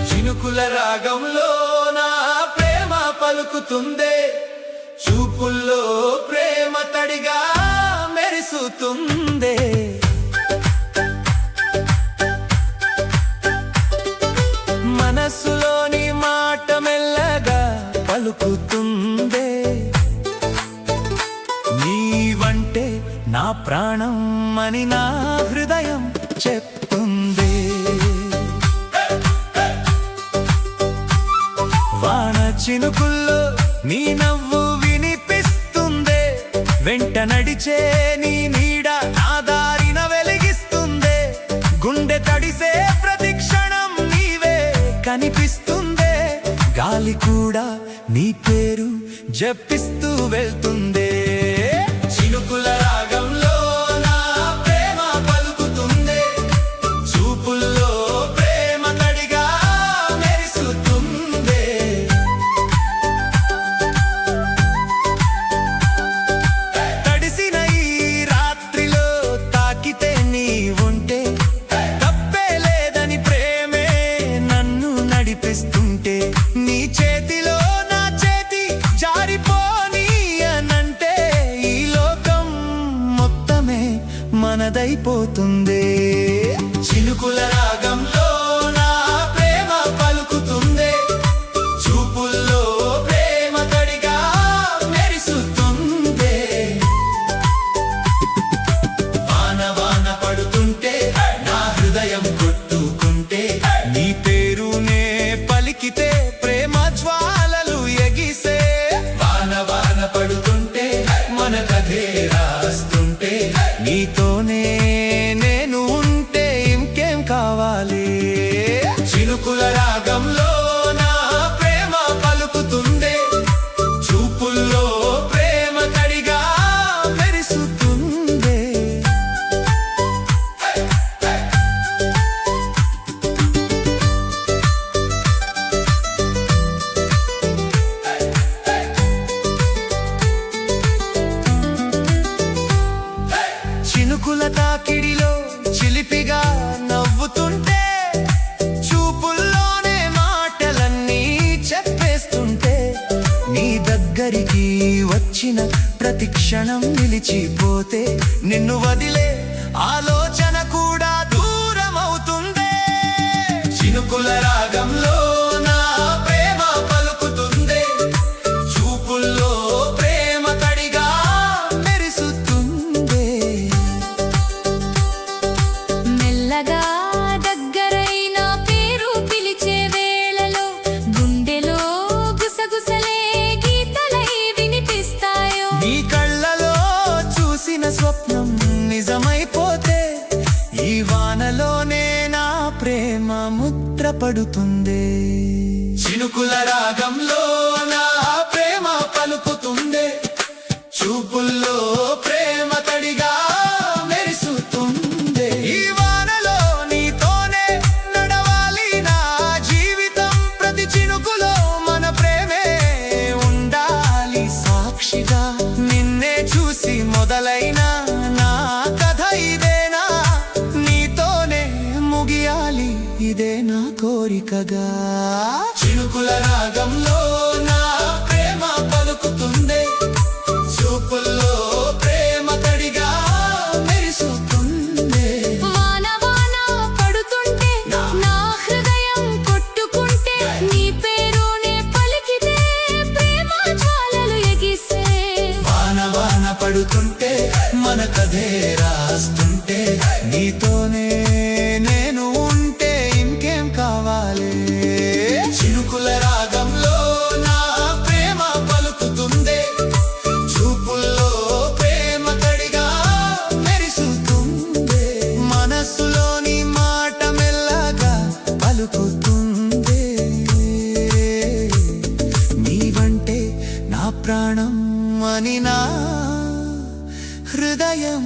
చినుకుల రాగంలో నా ప్రేమ పలుకుతుందే, చూపుల్లో ప్రేమ తడిగా మెరుసుతుందే. మనసులోని మాట మెల్లగా పలుకుతుందే, నీవంటే నా ప్రాణం అని నా హృదయం చెప్తుంది. వాన చినుకుల్లో నీ నవ్వు వినిపిస్తుందే, వెంట నడిచే నీ నీడ నా దారిన వెలిగిస్తుందే. గుండె తడిసే ప్రతి క్షణం నీవే కనిపిస్తుందే, గాలి కూడా నీ పేరు జపిస్తూ వెళ్తుందే. చినుకుల రాగంలో నా ప్రేమ పలుకుతుందే, చూపుల్లో ప్రేమ తడిగా మెరుసుతుందే. తడిసిన ఈ రాత్రిలో తాకితే నీ ఉంటే, తప్పే లేదని ప్రేమే నన్ను నడిపిస్తుంటే. నీ చేతిలో నా చేతి జారిపోనీయనంటే, ఈ లోకం మొత్తమే మనదైపోతుంది. చినుకుల రాగంలో నా ప్రేమ పలుకుతుందే, చూపుల్లో ప్రేమ తడిగా మెరుసుతుందే. వాన వాన పడుతుంటే నా హృదయం కొట్టుకుంటే, నీ పేరునే పలికితే ప్రేమ జ్వాలలు ఎగిసే. వాన వాన పడుతుంటే మన కథే రాస్తుంటే, నీతోనే నేను ఉంటే ఇంకేం కావాలి. చినుకుల రాగంలో నా ప్రేమ పలుకుతుందే, చూపుల్లో ప్రేమ తడిగా మెరుసుతుందే. చినుకుల తాకిడిలో చిలిపిగా నవ్వుతుంటే, చూపుల్లోనే మాటలన్నీ చెప్పేస్తుంటే. నీ దగ్గరికి వచ్చిన ప్రతి క్షణం నిలిచిపోతే, నిన్ను వదిలే ఆలోచన కూడా దూరమవుతుందే. చినుకుల రాగంలో నా ప్రేమ పలుకుతుందే, చూపుల్లో ప్రేమ తడిగా మెరుసుతుందే. మెల్లగా దగ్గరైన పేరు పిలిచే వేళలో, గుండెలో గుసగుసలే గీతలై వినిపిస్తాయో. నీ కళ్ళలో చూసిన స్వప్నం నిజమైపోతే, ఈ వానలోనే నా ప్రేమ ముద్ర పడుతుంది. చినుకుల రాగంలో నా ప్రేమ పలుకుతుందే, చూపుల్లో ప్రేమ తడిగా మెరుసుతుందే. ఈ వానలో నీతోనే నడవాలి నా జీవితం, ప్రతి చినుకులో మన ప్రేమే ఉండాలి సాక్షిగా. నిన్నే చూసి మొదలైన నా కథ ఇదేనా, నీతోనే ముగియాలి ఇదే నా కోరికగా. చినుకుల రాగంలో నా ప్రేమ పలుకుతుందే, చూపుల్లో ప్రేమ తడిగా మెరుసుతుందే. వాన వాన పడుతుంటే నా హృదయం కొట్టుకుంటే, నీ పేరునే పలికితే ప్రేమ జ్వాలలు ఎగిసే. వాన వాన పడుతుంటే మన కథే రాస్తుంటే, నీతోనే నేను ఉంటే ఇంకేం కావాలి. చినుకుల రాగంలో నా ప్రేమ పలుకుతుందే, చూపుల్లో ప్రేమ తడిగా మెరుసుతుందే. మనసులోని మాట మెల్లగా పలుకుతుందే, నీవంటే నా ప్రాణం అని నా హృదయం